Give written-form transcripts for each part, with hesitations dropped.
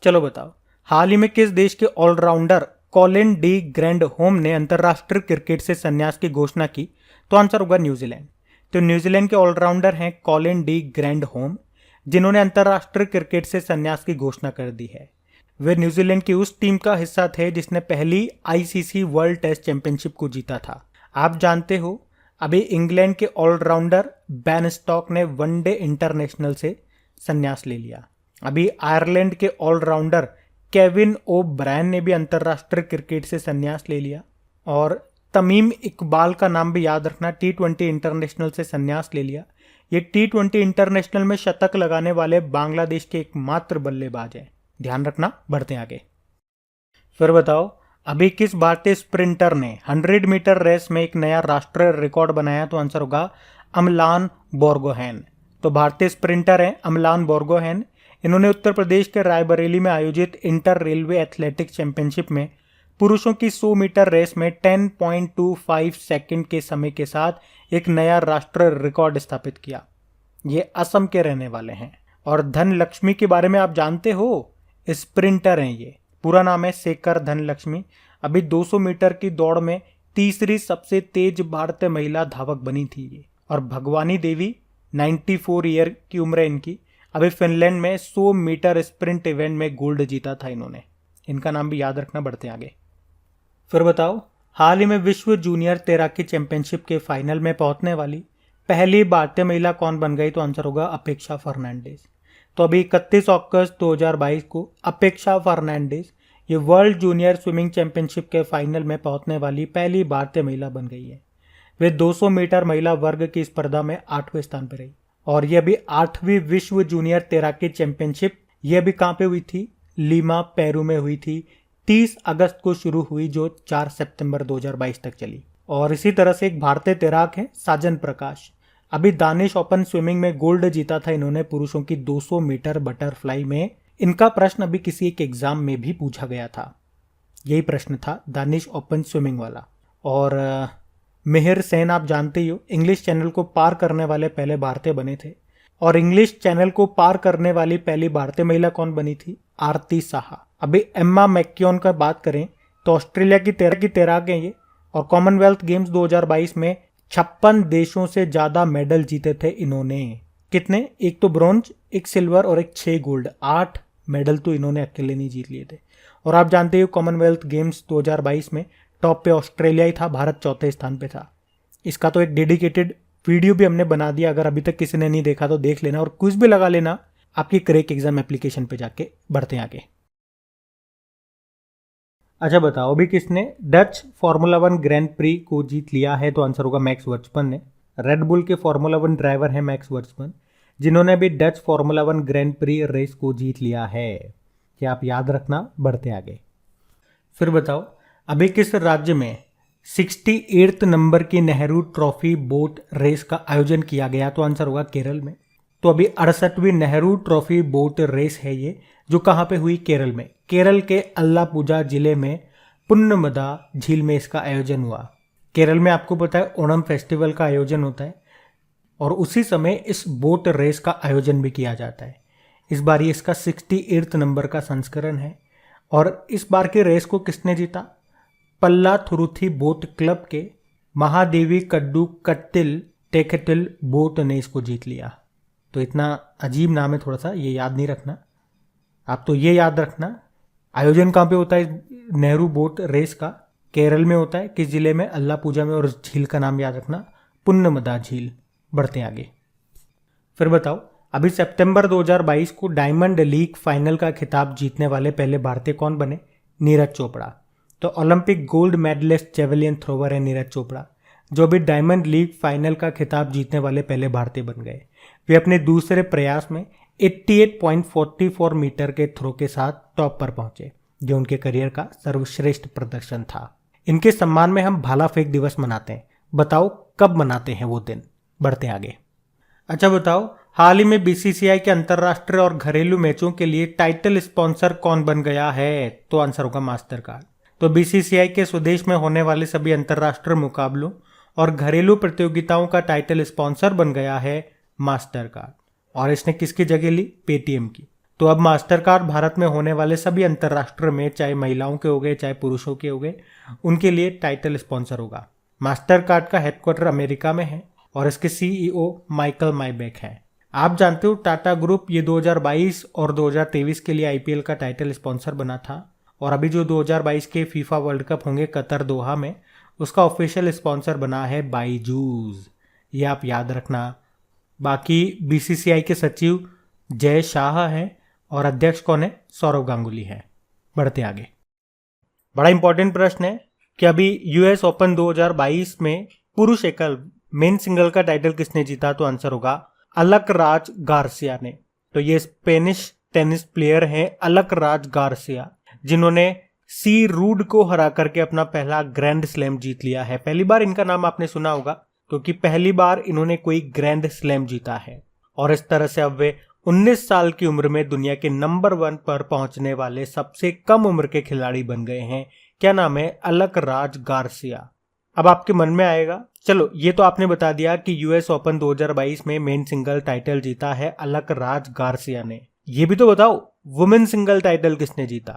चलो बताओ, हाल ही में किस देश के ऑलराउंडर कॉलिन डी ग्रैंडहोम ने अंतर्राष्ट्रीय क्रिकेट से संन्यास की घोषणा की? तो आंसर होगा न्यूजीलैंड। तो न्यूजीलैंड के ऑलराउंडर हैं कॉलिन डी ग्रैंडहोम, जिन्होंने अंतर्राष्ट्रीय क्रिकेट से संन्यास की घोषणा कर दी है। वे न्यूजीलैंड की उस टीम का हिस्सा थे जिसने पहली आईसीसी वर्ल्ड टेस्ट चैंपियनशिप को जीता था। आप जानते हो, अभी इंग्लैंड के ऑलराउंडर बेन स्टोक्स ने वनडे इंटरनेशनल से संन्यास ले लिया। अभी आयरलैंड के ऑलराउंडर केविन ओ ब्रायन ने भी अंतर्राष्ट्रीय क्रिकेट से संन्यास ले लिया। और तमीम इकबाल का नाम भी याद रखना, T20 इंटरनेशनल से संन्यास ले लिया। ये T20 इंटरनेशनल में शतक लगाने वाले बांग्लादेश के एकमात्र बल्लेबाज हैं, ध्यान रखना। बढ़ते आगे। फिर बताओ, अभी किस भारतीय स्प्रिंटर ने 100 मीटर रेस में एक नया राष्ट्रीय रिकॉर्ड बनाया? तो आंसर होगा अमलान बोर्गोहेन। तो भारतीय स्प्रिंटर हैं अमलान बोर्गोहेन। इन्होंने उत्तर प्रदेश के रायबरेली में आयोजित इंटर रेलवे एथलेटिक्स चैंपियनशिप में पुरुषों की 100 मीटर रेस में 10.25 सेकंड के समय के साथ एक नया राष्ट्रीय रिकॉर्ड स्थापित किया। ये असम के रहने वाले हैं। और धनलक्ष्मी के बारे में आप जानते हो? स्प्रिंटर हैं ये, पूरा नाम है शेखर धनलक्ष्मी। अभी 200 मीटर की दौड़ में तीसरी सबसे तेज भारतीय महिला धावक बनी थी ये। और भगवानी देवी, 94 ईयर की उम्र है इनकी। अभी फिनलैंड में 100 मीटर स्प्रिंट इवेंट में गोल्ड जीता था इन्होंने। इनका नाम भी याद रखना। बढ़ते आगे। फिर बताओ, हाल ही में विश्व जूनियर तैराकी चैंपियनशिप के फाइनल में पहुंचने वाली पहली भारतीय महिला कौन बन गई? तो आंसर होगा अपेक्षा फर्नांडिस। तो अभी 31 अगस्त 2022 को अपेक्षा फर्नांडिस ये वर्ल्ड जूनियर स्विमिंग चैंपियनशिप के फाइनल में पहुंचने वाली पहली भारतीय महिला बन गई है। वे 200 मीटर महिला वर्ग की स्पर्धा में 8वें स्थान पर रही। और ये अभी 8वीं विश्व जूनियर तैराकी चैंपियनशिप ये अभी कहाँ पे हुई थी? लीमा, पेरू में हुई थी। 30 अगस्त को शुरू हुई, जो 4 सितंबर 2022 तक चली। और इसी तरह से एक भारतीय तैराक है साजन प्रकाश। अभी दानिश ओपन स्विमिंग में गोल्ड जीता था इन्होंने पुरुषों की 200 मीटर बटरफ्लाई में। इनका प्रश्न अभी किसी एक एग्जाम में भी पूछा गया था। यही प्रश्न था दानिश ओपन स्विमिंग वाला। और मिहिर सेन आप जानते ही हो, इंग्लिश चैनल को पार करने वाले पहले भारतीय बने थे। और इंग्लिश चैनल को पार करने वाली पहली भारतीय महिला कौन बनी थी? आरती साहा। अभी एम्मा मैक्योन का बात करें तो ऑस्ट्रेलिया की तैराक हैं ये। और कॉमनवेल्थ गेम्स 2022 में 56 देशों से ज्यादा मेडल जीते थे इन्होंने। कितने? एक तो ब्रॉन्ज, एक सिल्वर और एक 6 गोल्ड। 8 मेडल तो इन्होंने अकेले नहीं जीत लिए थे। और आप जानते हो कॉमनवेल्थ गेम्स 2022 में टॉप पे ऑस्ट्रेलिया ही था, भारत 4थे स्थान पे था। इसका तो एक डेडिकेटेड वीडियो भी हमने बना दिया, अगर अभी तक किसी ने नहीं देखा तो देख लेना और क्विज भी लगा लेना आपकी क्रैक एग्जाम एप्लीकेशन पे जाके। बढ़ते हैं आगे। अच्छा बताओ, अभी किसने डच फार्मूला 1 ग्रैंड प्री को जीत लिया है? तो आंसर होगा मैक्स वर्स्टपन ने। रेड बुल के फार्मूला 1 ड्राइवर है मैक्स वर्स्टपन, जिन्होंने अभी Dutch Formula 1 grand prix race को जीत लिया है। क्या आप याद रखना। बढ़ते आगे। फिर बताओ, अभी किस राज्य में 68th नंबर की नेहरू ट्रॉफी बोट रेस का आयोजन किया गया? तो आंसर होगा केरल में। तो अभी 68वीं नेहरू ट्रॉफी बोट रेस है ये, जो कहाँ पे हुई? केरल में। केरल के अल्लापुजा जिले में पुन्नमदा झील में इसका आयोजन हुआ। केरल में आपको पता है ओणम फेस्टिवल का आयोजन होता है और उसी समय इस बोट रेस का आयोजन भी किया जाता है। इस बार ये इसका 68th नंबर का संस्करण है। और इस बार की रेस को किसने जीता? पल्ला थुरुथी बोट क्लब के महादेवी कड्डू कट्टिल टेकटिल बोट ने इसको जीत लिया। तो इतना अजीब नाम है थोड़ा सा, ये याद नहीं रखना आप। तो ये याद रखना, आयोजन कहाँ पे होता है नेहरू बोट रेस का? केरल में होता है। किस जिले में? अल्लापुजा में। और झील का नाम याद रखना, पुन्नमदा झील। बढ़ते आगे। फिर बताओ, अभी सितंबर 2022 को डायमंड लीग फाइनल का खिताब जीतने वाले पहले भारतीय कौन बने? नीरज चोपड़ा। तो Olympic gold medalist javelin thrower है नीरज चोपड़ा, जो भी डायमंड लीग फाइनल का खिताब जीतने वाले पहले भारतीय बन गए। वे अपने दूसरे प्रयास में 88.44 मीटर के थ्रो के साथ टॉप पर पहुंचे, जो उनके करियर का सर्वश्रेष्ठ प्रदर्शन था। इनके सम्मान में हम भाला फेंक दिवस मनाते हैं। बताओ कब मनाते हैं वो दिन? बढ़ते आगे। अच्छा बताओ, हाल ही में बीसीसीआई के अंतर्राष्ट्रीय और घरेलू मैचों के लिए टाइटल स्पॉन्सर कौन बन गया है? तो आंसर होगा मास्टर कार्ड। तो बीसीसीआई के स्वदेश में होने वाले सभी अंतर्राष्ट्रीय मुकाबलों और घरेलू प्रतियोगिताओं का टाइटल स्पॉन्सर बन गया है मास्टर कार्ड। और इसने किसकी जगह ली? पेटीएम की। तो तो अब मास्टर कार्ड भारत में होने वाले सभी अंतर्राष्ट्रीय मैच, चाहे महिलाओं के हो गए चाहे पुरुषों के हो गए, उनके लिए टाइटल स्पॉन्सर होगा। मास्टर कार्ड का हेडक्वार्टर अमेरिका में है और इसके सीईओ माइकल माइबेक है। आप जानते हो टाटा ग्रुप ये 2022 और 2023 के लिए आईपीएल का टाइटल स्पॉन्सर बना था और अभी जो 2022 के फीफा वर्ल्ड कप होंगे कतर दोहा में, उसका ऑफिशियल स्पॉन्सर बना है बाईजूस। ये आप याद रखना। बाकी बीसीसीआई के सचिव जय शाह हैं और अध्यक्ष कौन है? सौरव गांगुली है। बढ़ते आगे। बड़ा इंपॉर्टेंट प्रश्न है कि अभी यूएस ओपन 2022 में पुरुष एकल मेन सिंगल का टाइटल किसने जीता? तो आंसर होगा अलकराज गार्सिया ने। तो ये स्पेनिश टेनिस प्लेयर हैं अलकराज गार्सिया, जिन्होंने सी रूड को हरा करके अपना पहला ग्रैंड स्लैम जीत लिया है। पहली बार इनका नाम आपने सुना होगा क्योंकि पहली बार इन्होंने कोई ग्रैंड स्लैम जीता है और इस तरह से अब वे 19 साल की उम्र में दुनिया के नंबर 1 पर पहुंचने वाले सबसे कम उम्र के खिलाड़ी बन गए हैं। क्या नाम है? Alcaraz Garcia. अब आपके मन में आएगा, चलो ये तो आपने बता दिया कि यूएस ओपन 2022 में मेन सिंगल टाइटल जीता है अलकराज गार्सिया ने। ये भी तो बताओ वुमेन सिंगल टाइटल किसने जीता?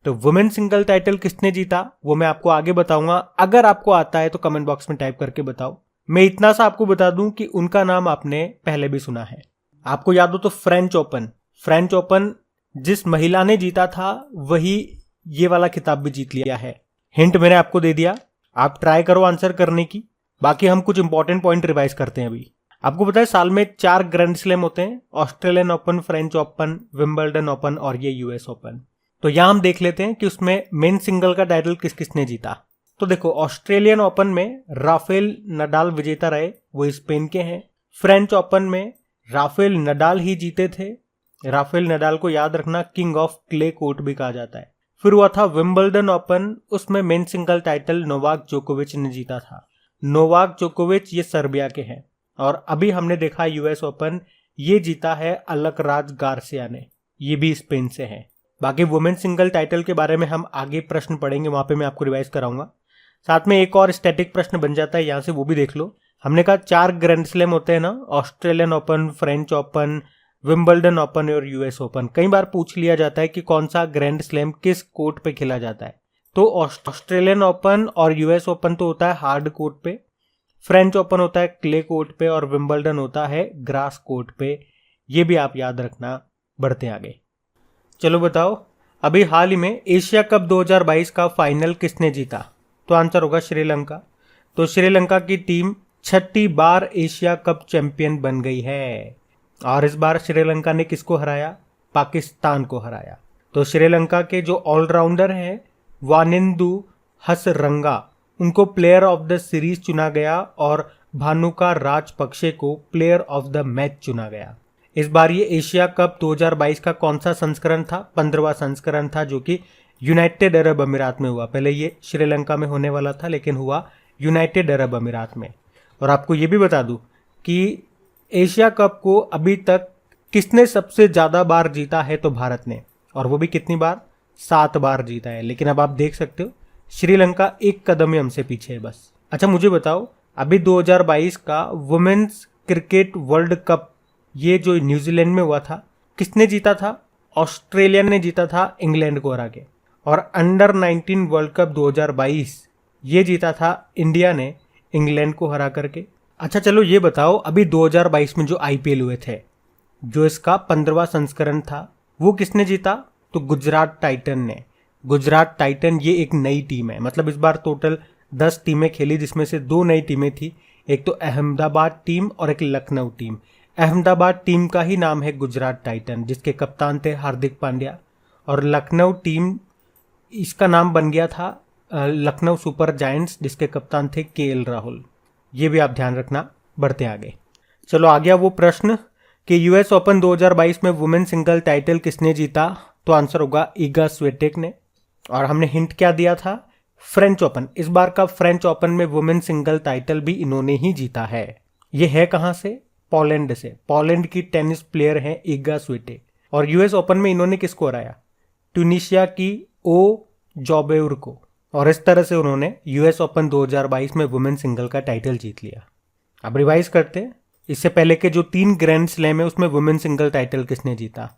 तो वुमेन सिंगल टाइटल किसने जीता वो मैं आपको आगे बताऊंगा। अगर आपको आता है तो कमेंट बॉक्स में टाइप करके बताओ। मैं इतना सा आपको बता दूं कि उनका नाम आपने पहले भी सुना है। आपको याद हो तो फ्रेंच ओपन जिस महिला ने जीता था वही ये वाला खिताब भी जीत लिया है। हिंट मैंने आपको दे दिया, आप ट्राई करो आंसर करने की। बाकी हम कुछ इंपॉर्टेंट पॉइंट रिवाइज करते हैं। अभी आपको पता है साल में 4 ग्रैंड स्लैम होते हैं, Australian open, French open, Wimbledon open और ये यूएस ओपन। तो यहां हम देख लेते हैं कि उसमें मेन सिंगल का टाइटल किस किसने जीता। तो देखो ऑस्ट्रेलियन ओपन में राफेल नडाल विजेता रहे, वो स्पेन के हैं। फ्रेंच ओपन में राफेल नडाल ही जीते थे। राफेल नडाल को याद रखना किंग ऑफ क्ले कोर्ट भी कहा जाता है। फिर हुआ था विंबलडन ओपन, उसमें मेन सिंगल टाइटल नोवाक जोकोविच ने जीता था। नोवाक जोकोविच ये सर्बिया के हैं। और अभी हमने देखा यूएस ओपन, ये जीता है अलकराज गार्सिया ने, ये भी स्पेन से है। बाकी वुमेन सिंगल टाइटल के बारे में हम आगे प्रश्न पढ़ेंगे, वहां पे मैं आपको रिवाइज कराऊंगा। साथ में एक और स्टैटिक प्रश्न बन जाता है यहां से, वो भी देख लो। हमने कहा 4 ग्रैंड स्लैम होते हैं ना, Australian open, French open, Wimbledon open और यूएस ओपन। कई बार पूछ लिया जाता है कि कौन सा ग्रैंड स्लैम किस कोर्ट पे खेला जाता है। तो ऑस्ट्रेलियन ओपन और यूएस ओपन तो होता है हार्ड कोर्ट पे, फ्रेंच ओपन होता है क्ले कोर्ट पे और विंबलडन होता है ग्रास कोर्ट पे। ये भी आप याद रखना। बढ़ते आगे। चलो बताओ अभी हाल ही में एशिया कप 2022 का फाइनल किसने जीता? तो आंसर होगा श्रीलंका। तो श्रीलंका की टीम 6ठी बार एशिया कप चैंपियन बन गई है और इस बार श्रीलंका ने किसको हराया? पाकिस्तान को हराया। तो श्रीलंका के जो ऑलराउंडर हैं वानिंदु हसरंगा, उनको प्लेयर ऑफ द सीरीज चुना गया और भानुका राजपक्षे को प्लेयर ऑफ द मैच चुना गया। इस बार ये एशिया कप 2022 का कौन सा संस्करण था? 15वां संस्करण था, जो कि यूनाइटेड अरब अमीरात में हुआ। पहले ये श्रीलंका में होने वाला था लेकिन हुआ यूनाइटेड अरब अमीरात में। और आपको ये भी बता दूं कि एशिया कप को अभी तक किसने सबसे ज्यादा बार जीता है? तो भारत ने, और वो भी कितनी बार? 7 बार जीता है। लेकिन अब आप देख सकते हो श्रीलंका एक कदम ही हमसे पीछे है बस। अच्छा मुझे बताओ अभी 2022 का वुमेन्स क्रिकेट वर्ल्ड कप ये जो न्यूजीलैंड में हुआ था, किसने जीता था? ऑस्ट्रेलिया ने जीता था इंग्लैंड को हरा के। और अंडर 19 वर्ल्ड कप 2022 ये जीता था इंडिया ने इंग्लैंड को हरा करके। अच्छा चलो ये बताओ अभी 2022 में जो आईपीएल हुए थे, जो इसका 15वां संस्करण था, वो किसने जीता? तो गुजरात टाइटन ने। गुजरात टाइटन ये एक नई टीम है, मतलब इस बार टोटल 10 टीमें खेली जिसमें से 2 नई टीमें थी, एक तो अहमदाबाद टीम और एक लखनऊ टीम। अहमदाबाद टीम का ही नाम है गुजरात टाइटन, जिसके कप्तान थे हार्दिक पांड्या, और लखनऊ टीम इसका नाम बन गया था लखनऊ सुपर जायंट्स, जिसके कप्तान थे केएल राहुल। ये भी आप ध्यान रखना। बढ़ते आगे। चलो आ गया वो प्रश्न कि यूएस ओपन 2022 में वुमेन सिंगल टाइटल किसने जीता? तो आंसर होगा ईगा स्विटेक ने। और हमने हिंट क्या दिया था? French open. इस बार का फ्रेंच ओपन में वुमेन सिंगल टाइटल भी इन्होंने ही जीता है। ये है कहां से? पोलैंड से। पोलैंड की टेनिस प्लेयर है ईगा स्विटेक। और यूएस ओपन में इन्होंने किसको हराया? ट्यूनीशिया की ओ जोबेउर को। और इस तरह से उन्होंने यूएस ओपन 2022 में वुमेन सिंगल का टाइटल जीत लिया। अब रिवाइज करते हैं, इससे पहले के जो 3 ग्रैंड स्लैम है उसमें वुमेन सिंगल टाइटल किसने जीता?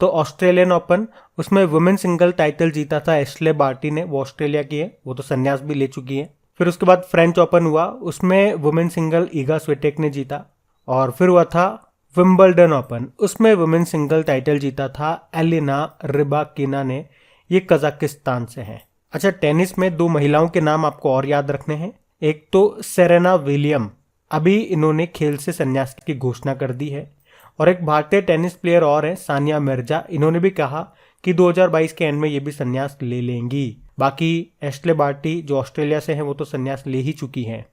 तो ऑस्ट्रेलियन ओपन, उसमें वुमेन सिंगल टाइटल जीता था एश्ले बार्टी ने, वो ऑस्ट्रेलिया की है, वो तो संन्यास भी ले चुकी है। फिर उसके बाद फ्रेंच ओपन हुआ, उसमें वुमेन सिंगल ईगा स्विटेक ने जीता। और फिर हुआ था विंबलडन ओपन, उसमें वुमेन सिंगल टाइटल जीता था एलिना रिबाकिना ने, ये कजाकिस्तान से हैं। अच्छा, टेनिस में दो महिलाओं के नाम आपको और याद रखने हैं। एक तो सेरेना विलियम, अभी इन्होंने खेल से संन्यास की घोषणा कर दी है। और एक भारतीय टेनिस प्लेयर और है सानिया मिर्जा, इन्होंने भी कहा कि 2022 के एंड में ये भी संन्यास ले लेंगी। बाकी एश्ले बार्टी जो ऑस्ट्रेलिया से हैं वो तो संन्यास ले ही चुकी हैं।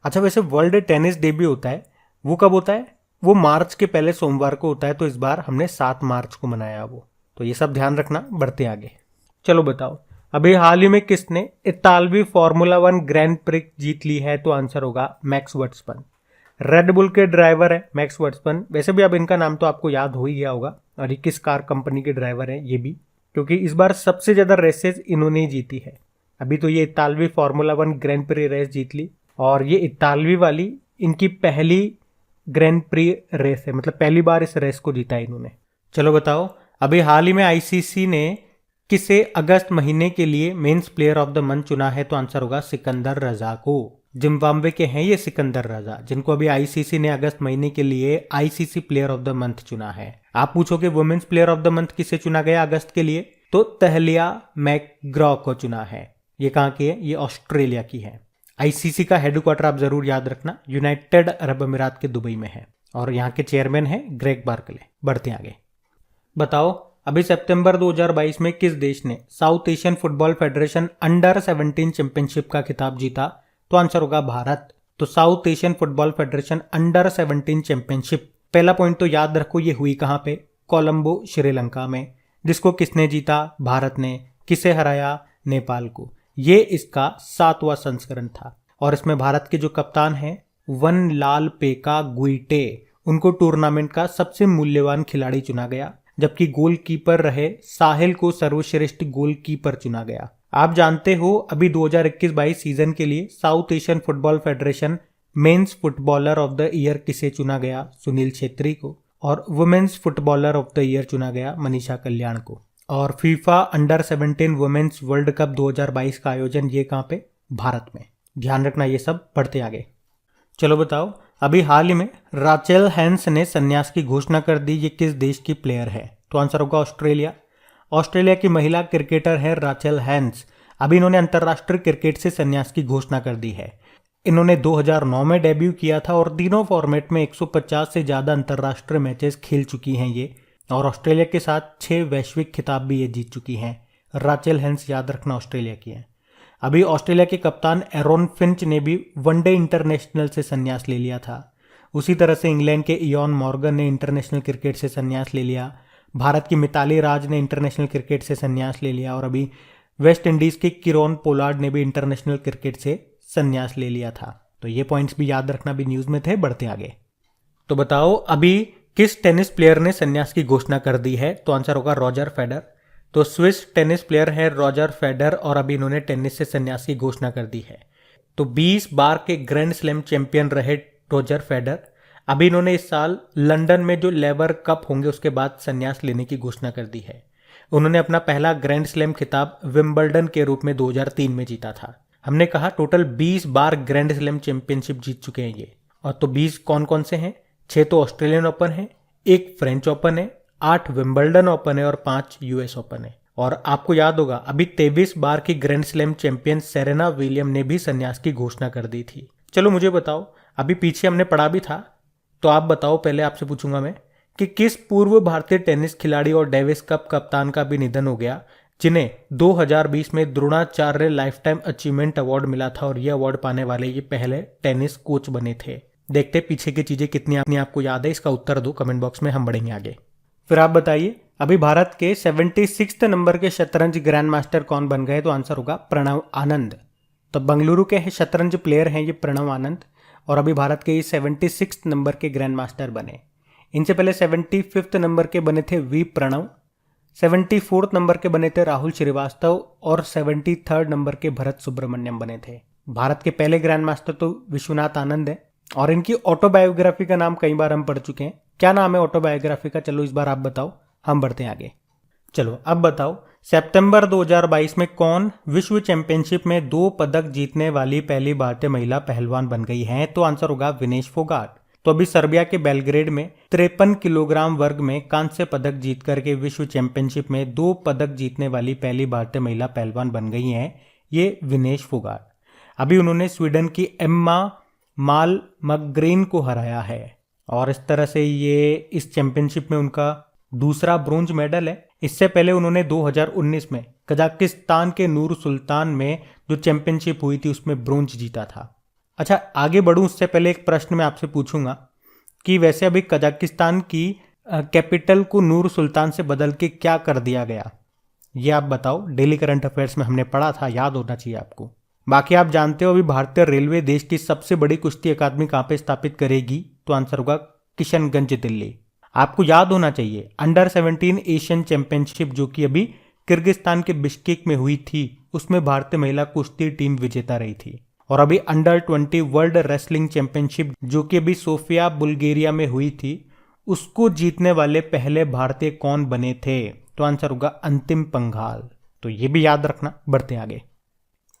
अच्छा, वैसे वर्ल्ड टेनिस डे भी होता है, वो कब होता है? वो मार्च के पहले सोमवार को होता है, तो इस बार हमने 7 मार्च को मनाया वो। तो ये सब ध्यान रखना, बढ़ते आगे। चलो बताओ, अभी हाल ही में किसने इतालवी फॉर्मूला 1 ग्रैंड प्रिक्स जीत ली है? तो आंसर होगा मैक्स वर्स्टपन। रेड बुल के ड्राइवर है मैक्स वर्स्टपन। वैसे भी अब इनका नाम तो आपको याद हो ही गया होगा, और ये किस कार कंपनी के ड्राइवर है ये भी, क्योंकि इस बार सबसे ज्यादा रेसेस इन्होंने ही जीती है। अभी तो ये इतालवी फॉर्मूला 1 ग्रैंड प्री रेस जीत ली, और ये इतालवी वाली इनकी पहली ग्रैंड प्री रेस है, मतलब पहली बार इस रेस को जीता है इन्होंने। चलो बताओ, अभी हाल ही में आईसीसी ने किसे अगस्त महीने के लिए men's player of the month चुना है? तो आंसर होगा सिकंदर रजा को। जिम्बाब्वे के हैं ये सिकंदर रजा, जिनको अभी आईसीसी ने अगस्त महीने के लिए ICC player of the month चुना है। आप पूछोगे women's player of the month किसे चुना गया अगस्त के लिए? तो तहलिया मैकग्रॉ को चुना है। ये कहाँ की है? ये ऑस्ट्रेलिया की है। आईसीसी का हेडक्वार्टर आप जरूर याद रखना, यूनाइटेड अरब अमीरात के दुबई में है, और यहाँ के चेयरमैन है ग्रेग बार्कले। बढ़ते आगे। बताओ, अभी सितंबर 2022 में किस देश ने south Asian Football Federation under 17 championship का खिताब जीता? तो आंसर होगा भारत। तो south Asian Football Federation under 17 championship, पहला पॉइंट तो याद रखो, ये हुई कहाँ पे? कोलंबो, श्रीलंका में। जिसको किसने जीता? भारत ने। किसे हराया? नेपाल को। ये इसका 7वां संस्करण था, और इसमें भारत के जो कप्तान हैं वनलालपेका गुइटे, उनको टूर्नामेंट का सबसे मूल्यवान खिलाड़ी चुना गया, जबकि गोलकीपर रहे साहिल को सर्वश्रेष्ठ गोलकीपर चुना गया। आप जानते हो, अभी 2021-22 सीजन के लिए South Asian Football Federation men's footballer of the year किसे चुना गया? सुनील छेत्री को। और women's footballer of the year चुना गया मनीषा कल्याण को। और FIFA under 17 women's World Cup 2022 का आयोजन ये कहाँ पे? भारत में। ध्यान रखना ये सब। बढ़ते आगे। चलो बताओ, अभी हाल ही में राचेल हैंस ने संन्यास की घोषणा कर दी, ये किस देश की प्लेयर है? तो आंसर होगा ऑस्ट्रेलिया। ऑस्ट्रेलिया की महिला क्रिकेटर है राचेल हैंस। अभी इन्होंने अंतर्राष्ट्रीय क्रिकेट से संन्यास की घोषणा कर दी है। इन्होंने 2009 में डेब्यू किया था, और तीनों फॉर्मेट में 150 से ज्यादा अंतर्राष्ट्रीय मैचेस खेल चुकी हैं ये, और ऑस्ट्रेलिया के साथ 6 वैश्विक खिताब भी ये जीत चुकी हैं। राचेल हैंस, याद रखना, ऑस्ट्रेलिया की है। अभी ऑस्ट्रेलिया के कप्तान एरोन फिंच ने भी वनडे इंटरनेशनल से संन्यास ले लिया था। उसी तरह से इंग्लैंड के इयॉन मॉर्गन ने इंटरनेशनल क्रिकेट से संन्यास ले लिया। भारत की मिताली राज ने इंटरनेशनल क्रिकेट से संन्यास ले लिया, और अभी वेस्ट इंडीज के किरोन पोलार्ड ने भी इंटरनेशनल क्रिकेट से संन्यास ले लिया था। तो ये पॉइंट्स भी याद रखना, भी न्यूज में थे। बढ़ते आगे। तो बताओ, अभी किस टेनिस प्लेयर ने संन्यास की घोषणा कर दी है? तो आंसर होगा रॉजर फेडर। तो स्विस टेनिस प्लेयर है रॉजर फेडर, और अभी इन्होंने टेनिस से संन्यास की घोषणा कर दी है। तो 20 बार के ग्रैंड स्लैम चैंपियन रहे रॉजर फेडर। अभी इन्होंने इस साल लंदन में जो लेबर कप होंगे उसके बाद संन्यास लेने की घोषणा कर दी है। उन्होंने अपना पहला ग्रैंड स्लैम खिताब विंबलडन के रूप में 2003 में जीता था। हमने कहा टोटल 20 बार ग्रैंड स्लैम चैंपियनशिप जीत चुके हैं ये। और तो 20 कौन कौन से हैं? 6 तो ऑस्ट्रेलियन ओपन है, 1 फ्रेंच ओपन है, 8 विंबलडन ओपन है, और 5 यूएस ओपन है। और आपको याद होगा, अभी 23 बार की grand slam champion Serena William ने भी संन्यास की घोषणा कर दी थी। चलो मुझे बताओ, अभी पीछे हमने पढ़ा भी था, तो आप बताओ, पहले आपसे पूछूंगा मैं कि किस पूर्व भारतीय टेनिस खिलाड़ी और डेविस कप कप्तान का भी निधन हो गया, जिन्हें 2020 में Dronacharya life time achievement award मिला था, और यह अवार्ड पाने वाले ये पहले टेनिस कोच बने थे। देखते पीछे की चीजें कितनी आपको याद है, इसका उत्तर दो कमेंट बॉक्स में, हम बढ़ेंगे आगे। फिर आप बताइए, अभी भारत के 76 नंबर के शतरंज ग्रैंड मास्टर कौन बन गए? तो आंसर होगा प्रणव आनंद। तो बेंगलुरु के शतरंज प्लेयर हैं ये प्रणव आनंद, और अभी भारत के 76 नंबर के ग्रैंड मास्टर बने। इनसे पहले 75 नंबर के बने थे वी प्रणव, 74 नंबर के बने थे राहुल श्रीवास्तव, और 73 नंबर के भरत सुब्रमण्यम बने थे। भारत के पहले ग्रैंड मास्टर तो विश्वनाथ आनंद है, और इनकी ऑटोबायोग्राफी का नाम कई बार हम पढ़ चुके हैं। क्या नाम है ऑटोबायोग्राफी का? चलो इस बार आप बताओ। हम बढ़ते हैं आगे। चलो अब बताओ, सितंबर 2022 में कौन विश्व चैंपियनशिप में 2 पदक जीतने वाली पहली भारतीय महिला पहलवान बन गई हैं? तो आंसर होगा विनेश फोगाट। तो अभी सर्बिया के बेलग्रेड में 53 किलोग्राम वर्ग में कांस्य पदक जीत करके विश्व चैंपियनशिप में 2 पदक जीतने वाली पहली भारतीय महिला पहलवान बन गई हैं ये विनेश फोगाट। अभी उन्होंने स्वीडन की एम्मा माल मकग्रेन को हराया है और इस तरह से ये इस चैंपियनशिप में उनका दूसरा ब्रोंज मेडल है। इससे पहले उन्होंने 2019 में कजाकिस्तान के नूर सुल्तान में जो चैंपियनशिप हुई थी उसमें ब्रोंज जीता था। अच्छा, आगे बढ़ूं उससे पहले एक प्रश्न मैं आपसे पूछूंगा कि वैसे अभी कजाकिस्तान की कैपिटल को नूर सुल्तान से बदल के क्या कर दिया गया, ये आप बताओ। डेली करंट अफेयर्स में हमने पढ़ा था, याद होना चाहिए आपको। बाकी आप जानते हो अभी भारतीय रेलवे देश की सबसे बड़ी कुश्ती अकादमी कहाँ पे स्थापित करेगी? तो आंसर होगा किशनगंज, दिल्ली। आपको याद होना चाहिए अंडर 17 एशियन चैंपियनशिप जो कि अभी किर्गिस्तान के बिश्केक में हुई थी, उसमें भारतीय महिला कुश्ती टीम विजेता रही थी। और अभी अंडर 20 वर्ल्ड रेसलिंग चैंपियनशिप जो कि अभी सोफिया बुल्गारिया में हुई थी, उसको जीतने वाले पहले भारतीय कौन बने थे? तो आंसर होगा अंतिम पंघाल। तो ये भी याद रखना। बढ़ते आगे।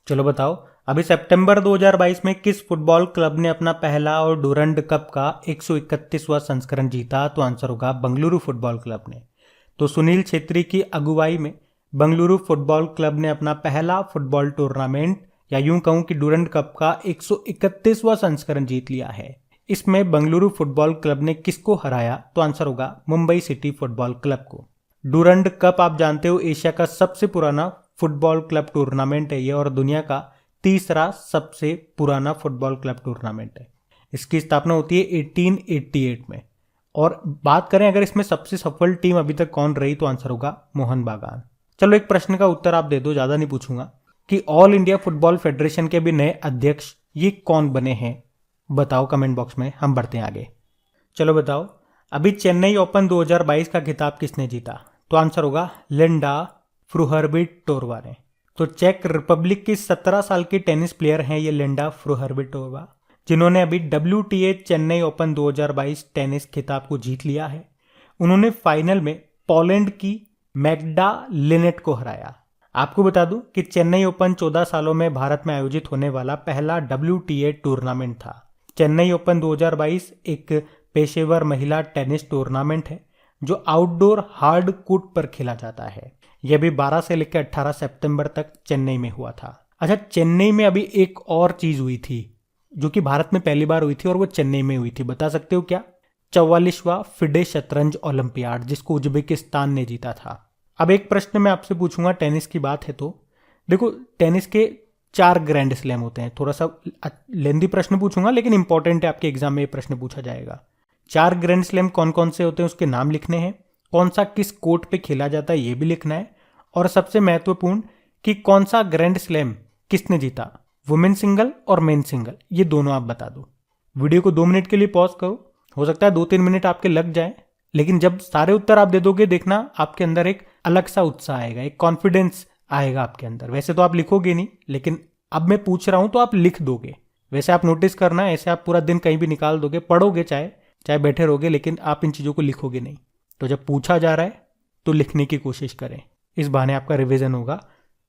चलो बताओ, अभी सितंबर 2022 में किस फुटबॉल क्लब ने अपना पहला और डूरंड कप का 131वां संस्करण जीता? तो आंसर होगा बंगलुरु फुटबॉल क्लब ने। तो सुनील छेत्री की अगुवाई में बंगलुरु फुटबॉल क्लब ने अपना पहला फुटबॉल टूर्नामेंट या यूं कहूं कि डूरंड कप का 131वां संस्करण जीत लिया है। इसमें बंगलुरु फुटबॉल क्लब ने किसको हराया? तो आंसर होगा मुंबई सिटी फुटबॉल क्लब को। डूरंड कप आप जानते हो एशिया का सबसे पुराना फुटबॉल क्लब टूर्नामेंट है ये और दुनिया का तीसरा सबसे पुराना फुटबॉल क्लब टूर्नामेंट है। इसकी स्थापना होती है 1888 में। और बात करें अगर इसमें सबसे सफल टीम अभी तक कौन रही, तो आंसर होगा मोहन बागान। चलो एक प्रश्न का उत्तर आप दे दो, ज्यादा नहीं पूछूंगा, कि ऑल इंडिया फुटबॉल फेडरेशन के भी नए अध्यक्ष ये कौन बने हैं? बताओ कमेंट बॉक्स में। हम बढ़ते हैं आगे। चलो बताओ, अभी चेन्नई ओपन 2022 का खिताब किसने जीता? तो आंसर होगा लिंडा फ्रुहर्बिटोवा ने। तो चेक रिपब्लिक की 17 साल की टेनिस प्लेयर हैं ये लिंडा फ्रुहर्बिटोवा, जिन्होंने अभी WTA चेन्नई ओपन 2022 टेनिस खिताब को जीत लिया है। उन्होंने फाइनल में पोलैंड की मैग्डा लिनेट को हराया। आपको बता दूं कि चेन्नई ओपन 14 सालों में भारत में आयोजित होने वाला पहला WTA टूर्नामेंट था। चेन्नई ओपन 2022 एक पेशेवर महिला टेनिस टूर्नामेंट है जो आउटडोर हार्ड कोर्ट पर खेला जाता है। यह भी 12 से लेकर 18 सितंबर तक चेन्नई में हुआ था। अच्छा, चेन्नई में अभी एक और चीज हुई थी जो कि भारत में पहली बार हुई थी और वो चेन्नई में हुई थी। बता सकते हो क्या? 44वां फिडे शतरंज ओलंपियाड, जिसको उज्बेकिस्तान ने जीता था। अब एक प्रश्न मैं आपसे पूछूंगा, टेनिस की बात है तो देखो, टेनिस के 4 ग्रैंड स्लैम होते हैं। थोड़ा सा लेंदी प्रश्न पूछूंगा लेकिन इंपॉर्टेंट है, आपके एग्जाम में ये प्रश्न पूछा जाएगा। 4 ग्रैंड स्लैम कौन कौन से होते हैं उसके नाम लिखने हैं, कौन सा किस कोर्ट पे खेला जाता है ये भी लिखना है, और सबसे महत्वपूर्ण कि कौन सा ग्रैंड स्लैम किसने जीता, वुमेन सिंगल और मेन सिंगल, ये दोनों आप बता दो। वीडियो को 2 मिनट के लिए पॉज करो, हो सकता है 2-3 मिनट आपके लग जाए, लेकिन जब सारे उत्तर आप दे दोगे देखना आपके अंदर एक अलग सा उत्साह आएगा, एक कॉन्फिडेंस आएगा आपके अंदर। वैसे तो आप लिखोगे नहीं, लेकिन अब मैं पूछ रहा हूं तो आप लिख दोगे। वैसे आप नोटिस करना, ऐसे आप पूरा दिन कहीं भी निकाल दोगे, पढ़ोगे चाहे बैठे रहोगे, लेकिन आप इन चीजों को लिखोगे नहीं। तो जब पूछा जा रहा है तो लिखने की कोशिश करें, इस बहाने आपका रिवीजन होगा।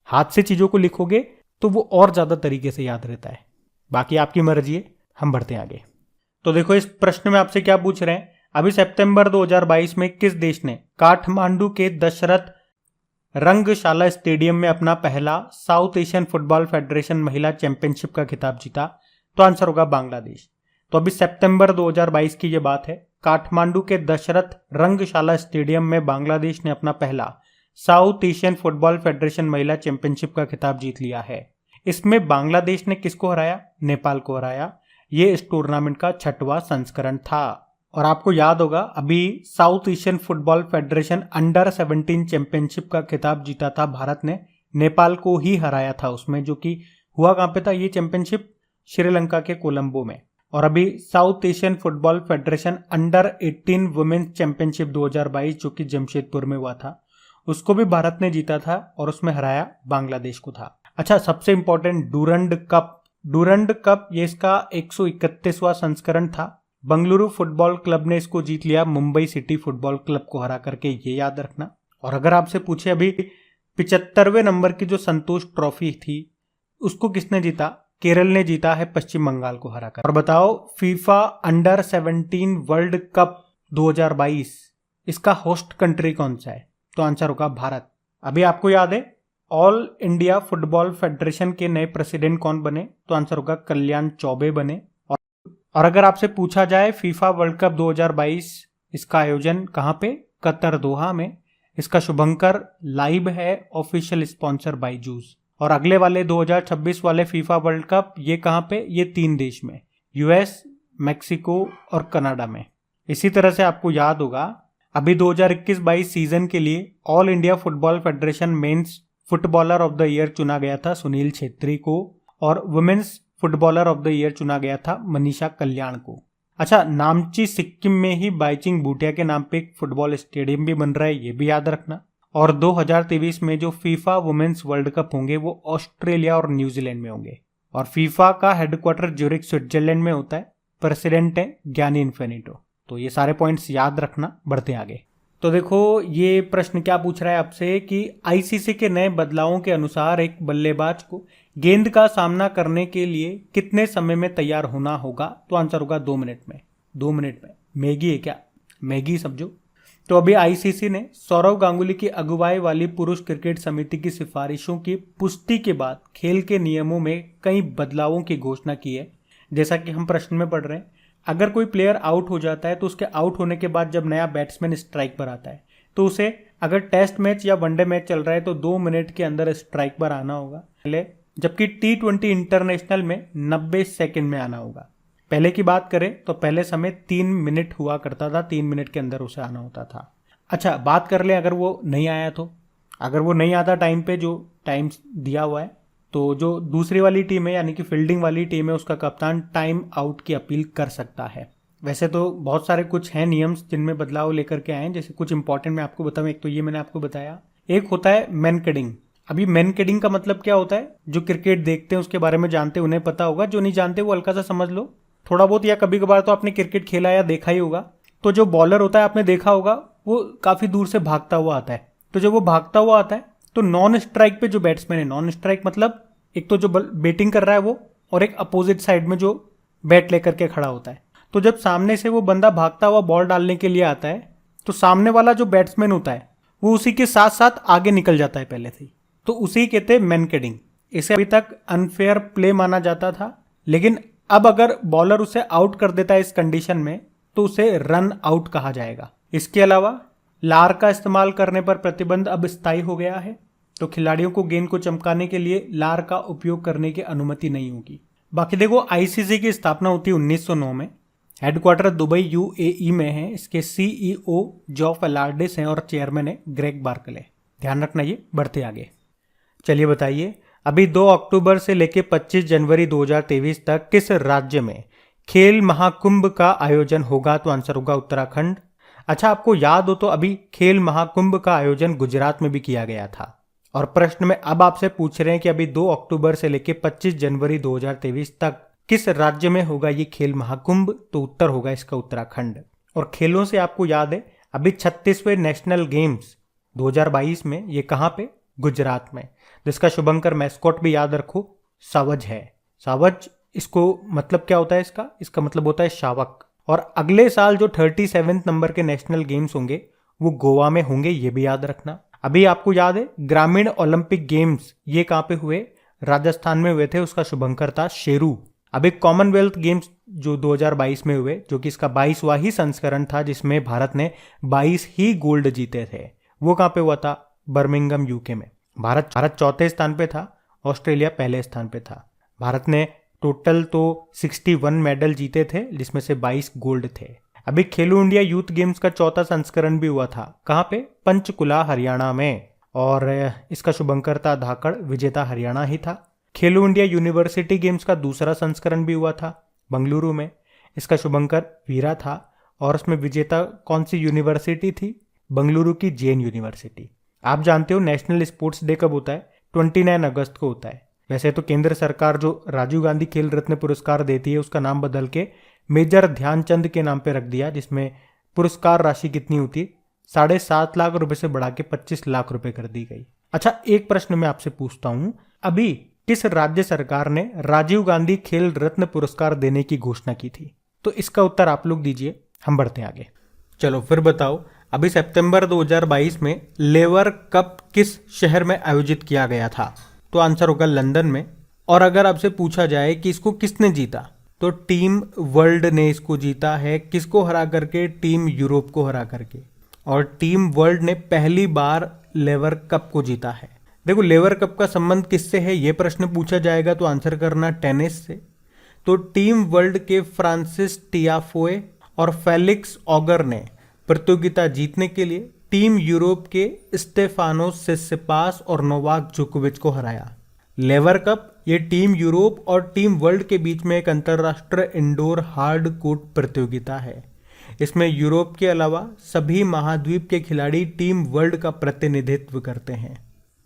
हाथ से चीजों को लिखोगे तो वो और ज्यादा तरीके से याद रहता है। बाकी आपकी मर्जी है। हम बढ़ते हैं आगे। तो देखो, इस प्रश्न में आपसे क्या पूछ रहे हैं, अभी सितंबर 2022 में किस देश ने काठमांडू के दशरथ रंगशाला स्टेडियम में अपना पहला साउथ एशियन फुटबॉल फेडरेशन महिला चैंपियनशिप का खिताब जीता? तो आंसर होगा बांग्लादेश। तो अभी सितंबर 2022 की ये बात है, काठमांडू के दशरथ रंगशाला स्टेडियम में बांग्लादेश ने अपना पहला साउथ एशियन फुटबॉल फेडरेशन महिला चैंपियनशिप का खिताब जीत लिया है। इसमें बांग्लादेश ने किसको हराया? नेपाल को हराया। ये इस टूर्नामेंट का 6वां संस्करण था। और आपको याद होगा अभी South Asian Football Federation under 17 championship का खिताब जीता था भारत ने, नेपाल को ही हराया था उसमें, जो कि हुआ कहां पे था ये चैंपियनशिप? श्रीलंका के कोलंबो में। और अभी South Asian Football Federation under 18 women's championship 2022 जो कि जमशेदपुर में हुआ था, उसको भी भारत ने जीता था और उसमें हराया बांग्लादेश को था। अच्छा, सबसे इंपॉर्टेंट डूरंड कप ये इसका 131वां संस्करण था बंगलुरु फुटबॉल क्लब ने इसको जीत लिया मुंबई सिटी फुटबॉल क्लब को हरा करके, ये याद रखना। और अगर आपसे पूछे अभी 75वें नंबर की जो संतोष ट्रॉफी थी उसको किसने जीता, केरल ने जीता है पश्चिम बंगाल को हराकर। और बताओ फीफा अंडर 17 वर्ल्ड कप 2022 इसका होस्ट कंट्री कौन सा है, तो आंसर होगा भारत। अभी आपको याद है ऑल इंडिया फुटबॉल फेडरेशन के नए प्रेसिडेंट कौन बने, तो आंसर होगा कल्याण चौबे बने। और अगर आपसे पूछा जाए फीफा वर्ल्ड कप 2022 इसका आयोजन कहाँ पे, कतर दोहा में। इसका शुभंकर लाइव है, ऑफिशियल स्पॉन्सर बायजूस। और अगले वाले 2026 वाले फीफा वर्ल्ड कप ये कहाँ पे, ये 3 देश में, यूएस, मैक्सिको और कनाडा में। इसी तरह से आपको याद होगा अभी 2021-22 सीजन के लिए All India Football Federation men's footballer of the year चुना गया था सुनील छेत्री को, और women's footballer of the year चुना गया था मनीषा कल्याण को। अच्छा, नामची सिक्किम में ही बाइचिंग भूटिया के नाम पे एक फुटबॉल स्टेडियम भी बन रहा है, ये भी याद रखना। और 2023 में जो फीफा वुमेन्स वर्ल्ड कप होंगे वो ऑस्ट्रेलिया और न्यूजीलैंड में होंगे। और फीफा का हेडक्वार्टर ज्यूरिख स्विट्जरलैंड में होता है, प्रेसिडेंट है ज्ञानी इन्फिनिटो। तो ये सारे पॉइंट्स याद रखना, बढ़ते आगे। तो देखो ये प्रश्न क्या पूछ रहा है आपसे कि आईसीसी के नए बदलावों के अनुसार एक बल्लेबाज को गेंद का सामना करने के लिए कितने समय में तैयार होना होगा, तो आंसर होगा 2 मिनट में। 2 मिनट में मैगी है क्या, मैगी समझो। तो अभी आईसीसी ने सौरव गांगुली की अगुवाई वाली पुरुष क्रिकेट समिति की सिफारिशों की पुष्टि के बाद खेल के नियमों में कई बदलावों की घोषणा की है। जैसा कि हम प्रश्न में पढ़ रहे हैं, अगर कोई प्लेयर आउट हो जाता है तो उसके आउट होने के बाद जब नया बैट्समैन स्ट्राइक पर आता है तो उसे अगर टेस्ट मैच या वनडे मैच चल रहा है तो 2 मिनट के अंदर स्ट्राइक पर आना होगा पहले, जबकि T20 इंटरनेशनल में 90 सेकंड में आना होगा। पहले की बात करें तो पहले समय 3 मिनट हुआ करता था, 3 मिनट के अंदर उसे आना होता था। अच्छा, बात कर लें अगर वो नहीं आया तो, अगर वो नहीं आता टाइम पे जो टाइम दिया हुआ है, तो जो दूसरी वाली टीम है यानी कि फील्डिंग वाली टीम है उसका कप्तान टाइम आउट की अपील कर सकता है। वैसे तो बहुत सारे कुछ हैं नियम्स जिनमें बदलाव लेकर के आए हैं, जैसे कुछ इंपॉर्टेंट मैं आपको बताऊं। एक तो ये मैंने आपको बताया, एक होता है मैनकेडिंग। अभी मैनकेडिंग का मतलब क्या होता है, जो क्रिकेट देखते हैं उसके बारे में जानते हैं उन्हें पता होगा, जो नहीं जानते वो हल्का सा समझ लो थोड़ा बहुत, या कभी कभार तो आपने क्रिकेट खेला या देखा ही होगा। तो जो बॉलर होता है आपने देखा होगा वो काफी दूर से भागता हुआ आता है, तो जब वो भागता हुआ आता है तो नॉन स्ट्राइक पे जो बैट्समैन है, नॉन स्ट्राइक मतलब एक तो जो बैटिंग कर रहा है वो, और एक अपोजिट साइड में जो बैट लेकर के खड़ा होता है। तो जब सामने से वो बंदा भागता हुआ बॉल डालने के लिए आता है तो सामने वाला जो बैट्समैन होता है वो उसी के साथ साथ आगे निकल जाता है पहले से ही, तो उसी कहते हैं मैनकेडिंग। इसे अभी तक अनफेयर प्ले माना जाता था, लेकिन अब अगर बॉलर उसे आउट कर देता है इस कंडीशन में तो उसे रन आउट कहा जाएगा। इसके अलावा लार का इस्तेमाल करने पर प्रतिबंध अब स्थायी हो गया है, तो खिलाड़ियों को गेंद को चमकाने के लिए लार का उपयोग करने की अनुमति नहीं होगी। बाकी देखो आईसीसी की स्थापना होती है 1909 में, हेडक्वार्टर दुबई यूएई में है। इसके सीईओ जॉफ एलार्डिस हैं और चेयरमैन है ग्रेग बार्कले। ध्यान रखना ये, बढ़ते आगे। चलिए बताइए, अभी 2 अक्टूबर से लेकर 25 जनवरी 2023 तक किस राज्य में खेल महाकुंभ का आयोजन होगा, तो आंसर होगा उत्तराखंड। अच्छा, आपको याद हो तो अभी खेल महाकुंभ का आयोजन गुजरात में भी किया गया था। और प्रश्न में अब आपसे पूछ रहे हैं कि अभी 2 अक्टूबर से लेकर 25 जनवरी 2023 तक किस राज्य में होगा ये खेल महाकुंभ, तो उत्तर होगा इसका उत्तराखंड। और खेलों से आपको याद है अभी 36वें नेशनल गेम्स 2022 में ये कहाँ पे, गुजरात में, जिसका शुभंकर मैस्कॉट भी याद रखो सावज है। सावज, इसको मतलब क्या होता है इसका मतलब होता है शावक। और अगले साल जो 37वें नंबर के नेशनल गेम्स होंगे वो गोवा में होंगे, ये भी याद रखना। अभी आपको याद है ग्रामीण ओलंपिक गेम्स ये कहाँ पे हुए, राजस्थान में हुए थे, उसका शुभंकर था शेरू। अभी कॉमनवेल्थ गेम्स जो 2022 में हुए, जो कि इसका 22वां ही संस्करण था जिसमें भारत ने 22 ही गोल्ड जीते थे, वो कहाँ पे हुआ था, बर्मिंघम यूके में। भारत चौथे स्थान पे था, ऑस्ट्रेलिया पहले स्थान पे था। भारत ने टोटल तो 61 मेडल जीते थे जिसमें से 22 गोल्ड थे। अभी खेलो इंडिया यूथ गेम्स का 4था संस्करण भी हुआ था, कहाँ पे, पंचकुला हरियाणा में, और इसका शुभंकर था धाकड़, विजेता हरियाणा ही था। खेलो इंडिया यूनिवर्सिटी गेम्स का 2रा संस्करण भी हुआ था बंगलुरु में, इसका शुभंकर वीरा था, और उसमें विजेता कौन सी यूनिवर्सिटी थी, बंगलुरु की जैन यूनिवर्सिटी। आप जानते हो नेशनल स्पोर्ट्स डे कब होता है, 29 अगस्त को होता है। वैसे तो केंद्र सरकार जो राजीव गांधी खेल रत्न पुरस्कार देती है उसका नाम बदल के मेजर ध्यानचंद के नाम पे रख दिया, जिसमें पुरस्कार राशि कितनी होती, 7.5 लाख रुपए से बढ़ा के 25 लाख रुपए कर दी गई। अच्छा, एक प्रश्न मैं आपसे पूछता हूं, अभी किस राज्य सरकार ने राजीव गांधी खेल रत्न पुरस्कार देने की घोषणा की थी? तो इसका उत्तर आप लोग दीजिए, हम बढ़ते हैं आगे। चलो फिर बताओ, अभी सितंबर 2022 में लेवर कप किस शहर में आयोजित किया गया था? तो आंसर होगा लंदन में। और अगर आपसे पूछा जाए कि इसको किसने जीता, तो टीम वर्ल्ड ने इसको जीता है। किसको हरा करके? टीम यूरोप को हरा करके। और टीम वर्ल्ड ने पहली बार लेवर कप को जीता है। देखो, लेवर कप का संबंध किससे है, यह प्रश्न पूछा जाएगा तो आंसर करना टेनिस से। तो टीम वर्ल्ड के फ्रांसिस टियाफोए और फेलिक्स ऑगर ने प्रतियोगिता जीतने के लिए टीम यूरोप के स्टेफानोस सिसिपास और नोवाक जोकोविच को हराया। लेवर कप ये टीम यूरोप और टीम वर्ल्ड के बीच में एक अंतर्राष्ट्रीय इंडोर हार्ड कोर्ट प्रतियोगिता है। इसमें यूरोप के अलावा सभी महाद्वीप के खिलाड़ी टीम वर्ल्ड का प्रतिनिधित्व करते हैं।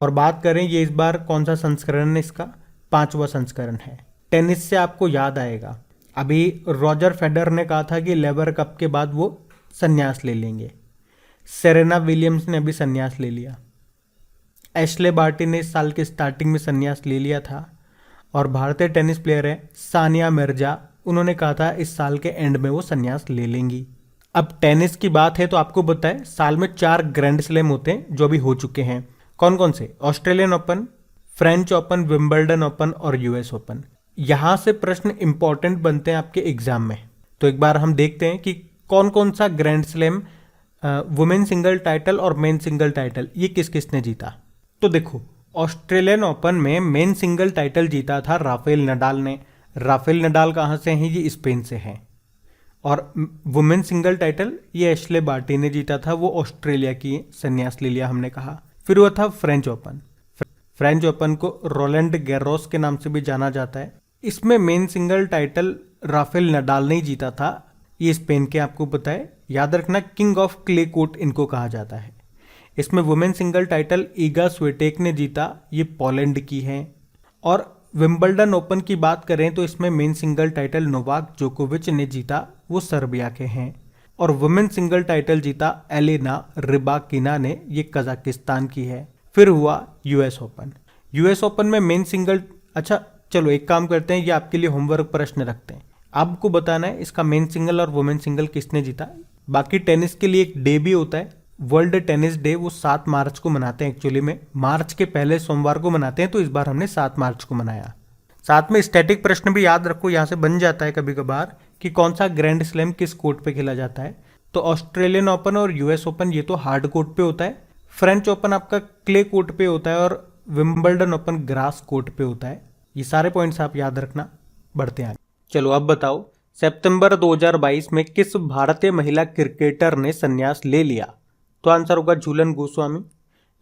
और बात करें ये इस बार कौन सा संस्करण है, इसका 5वां संस्करण है। टेनिस से आपको याद आएगा, अभी रॉजर फेडरर ने कहा था कि लेवर कप के बाद वो संन्यास ले लेंगे। सेरेना विलियम्स ने अभी संन्यास ले लिया। एशले बार्टी ने इस साल के स्टार्टिंग में संन्यास ले लिया था। और भारतीय टेनिस प्लेयर है सानिया मिर्जा, उन्होंने कहा था इस साल के एंड में वो संन्यास ले लेंगी। अब टेनिस की बात है तो आपको बताएं, साल में 4 ग्रैंड स्लैम होते हैं जो अभी हो चुके हैं। कौन कौन से? Australian open, French open, Wimbledon open और यूएस ओपन। यहां से प्रश्न इंपॉर्टेंट बनते हैं आपके एग्जाम में। तो एक बार हम देखते हैं कि कौन कौन सा grand slam women single title और मेन सिंगल टाइटल ये किस किसने जीता। तो देखो, ऑस्ट्रेलियन ओपन में मेन सिंगल टाइटल जीता था राफेल नडाल ने। राफेल नडाल कहाँ से हैं? ये स्पेन से हैं। और वुमेन सिंगल टाइटल ये एशले बार्टी ने जीता था, वो ऑस्ट्रेलिया की संन्यास ले लिया हमने कहा। फिर हुआ था फ्रेंच ओपन। फ्रेंच ओपन को रोलैंड गैरोस के नाम से भी जाना जाता है। इसमें men single title Rafael Nadal ने ही जीता था, ये स्पेन के आपको पता है। याद रखना, किंग ऑफ क्ले कोर्ट इनको कहा जाता है। इसमें वुमेन सिंगल टाइटल ईगा स्विटेक ने जीता, ये पोलैंड की है। और विंबलडन ओपन की बात करें तो इसमें मेन सिंगल टाइटल नोवाक जोकोविच ने जीता, वो सर्बिया के हैं। और वुमेन सिंगल टाइटल जीता एलेना रिबाकिना ने, ये कजाकिस्तान की है। फिर हुआ यूएस ओपन। यूएस ओपन में मेन सिंगल, अच्छा चलो एक काम करते हैं, ये आपके लिए होमवर्क प्रश्न रखते हैं। आपको बताना है इसका मेन सिंगल और वुमेन सिंगल किसने जीता। बाकी टेनिस के लिए एक डे भी होता है, वर्ल्ड टेनिस डे, वो 7 मार्च को मनाते हैं। एक्चुअली में मार्च के पहले सोमवार को मनाते हैं, तो इस बार हमने 7 मार्च को मनाया। साथ में स्टैटिक प्रश्न भी याद रखो, यहाँ से बन जाता है कभी कभार कि कौन सा ग्रैंड स्लैम किस कोर्ट पे खेला जाता है। तो ऑस्ट्रेलियन ओपन और यूएस ओपन ये तो हार्ड कोर्ट पे होता है। फ्रेंच ओपन आपका क्ले कोर्ट पे होता है और विंबलडन ओपन ग्रास कोर्ट पे होता है। ये सारे पॉइंट्स आप याद रखना। बढ़ते हैं। चलो अब बताओ, सितंबर 2022 में किस भारतीय महिला क्रिकेटर ने संन्यास ले लिया? तो आंसर होगा झूलन गोस्वामी।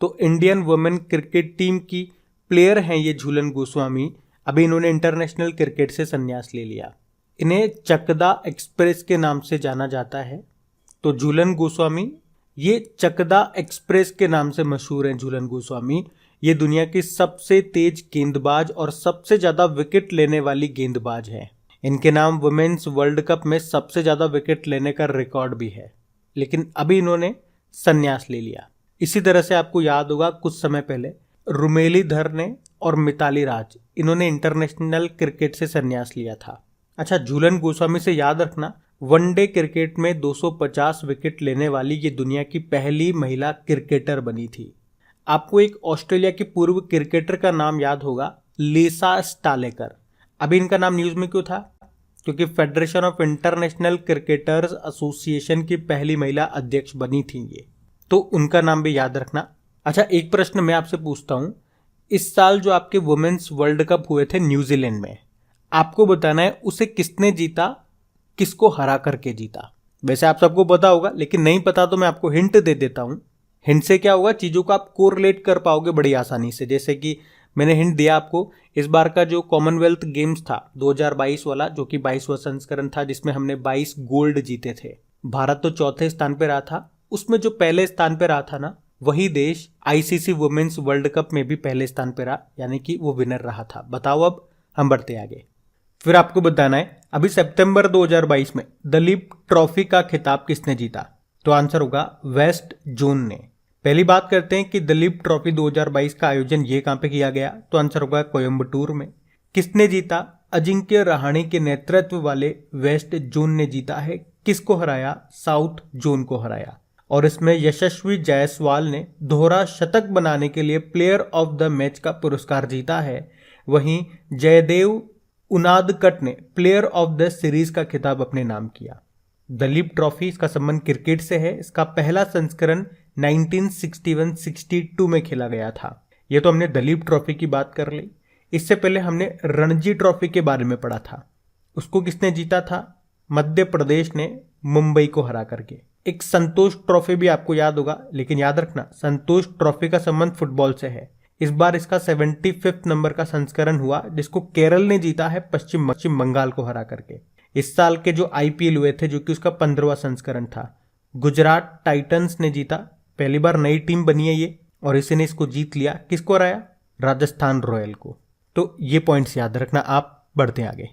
तो इंडियन वुमेन क्रिकेट टीम की प्लेयर हैं ये झूलन गोस्वामी। अभी इन्होंने इंटरनेशनल क्रिकेट से संन्यास ले लिया। इन्हें चकदा एक्सप्रेस के नाम से जाना जाता है। तो झूलन गोस्वामी ये चकदा एक्सप्रेस के नाम से मशहूर हैं। झूलन गोस्वामी ये दुनिया की सबसे तेज गेंदबाज और सबसे ज्यादा विकेट लेने वाली गेंदबाज है। इनके नाम वुमेन्स वर्ल्ड कप में सबसे ज्यादा विकेट लेने का रिकॉर्ड भी है, लेकिन अभी इन्होंने संन्यास ले लिया। इसी तरह से आपको याद होगा कुछ समय पहले रुमेली धर ने और मिताली राज, इन्होंने इंटरनेशनल क्रिकेट से संन्यास लिया था। अच्छा, झूलन गोस्वामी से याद रखना, वनडे क्रिकेट में 250 विकेट लेने वाली ये दुनिया की पहली महिला क्रिकेटर बनी थी। आपको एक ऑस्ट्रेलिया की पूर्व क्रिकेटर का नाम याद होगा, लिसा स्टालेकर। अभी इनका नाम न्यूज में क्यों था? क्योंकि federation of international cricketers association की पहली महिला अध्यक्ष बनी थी ये, तो उनका नाम भी याद रखना। अच्छा, एक प्रश्न मैं आपसे पूछता हूं, इस साल जो आपके वुमेन्स वर्ल्ड कप हुए थे न्यूजीलैंड में, आपको बताना है उसे किसने जीता, किसको हरा करके जीता। वैसे आप सबको पता होगा, लेकिन नहीं पता तो मैं आपको हिंट दे देता हूं। हिंट से क्या होगा, चीजों को आप कोरिलेट कर पाओगे बड़ी आसानी से। जैसे कि मैंने हिंट दिया आपको, इस बार का जो कॉमनवेल्थ गेम्स था 2022 वाला, जो कि 22वां संस्करण था, जिसमें हमने 22 गोल्ड जीते थे। भारत तो चौथे स्थान पे रहा था, उसमें जो पहले स्थान पे रहा था ना, वही देश आईसीसी वुमेन्स वर्ल्ड कप में भी पहले स्थान पे रहा, यानी कि वो विनर रहा था। बताओ, अब हम बढ़ते आगे। फिर आपको बताना है अभी सितंबर 2022 में दलीप ट्रॉफी का खिताब किसने जीता? तो आंसर होगा वेस्ट जोन ने। पहली बात करते हैं कि दलीप ट्रॉफी 2022 का आयोजन ये कहां पे किया गया? तो आंसर होगा कोयम्बटूर में। किसने जीता? अजिंक्य रहाणे के नेतृत्व वाले वेस्ट जोन ने जीता है। किसको हराया? साउथ जोन को हराया। और इसमें यशस्वी जायसवाल ने दोहरा शतक बनाने के लिए प्लेयर ऑफ द मैच का पुरस्कार जीता है। वहीं जयदेव उनादकट ने प्लेयर ऑफ द सीरीज का खिताब अपने नाम किया। दलीप ट्रॉफी, इसका संबंध क्रिकेट से है। इसका पहला संस्करण 1961-62 में खेला गया था। यह तो हमने दलीप ट्रॉफी की बात कर ली। इससे पहले हमने रणजी ट्रॉफी के बारे में पढ़ा था। उसको किसने जीता था? मध्य प्रदेश ने मुंबई को हरा करके। एक संतोष ट्रॉफी भी आपको याद होगा, लेकिन याद रखना संतोष ट्रॉफी का संबंध फुटबॉल से है। इस बार इसका 75 नंबर का संस्करण हुआ, जिसको केरल ने जीता है पश्चिम बंगाल को हरा करके। इस साल के जो आईपीएल हुए थे, जो कि उसका 15वां संस्करण था, गुजरात टाइटंस ने जीता। पहली बार नई टीम बनी है ये, और इसी ने इसको जीत लिया। किसको हराया? राजस्थान रॉयल को। तो ये पॉइंट्स याद रखना आप। बढ़ते आगे।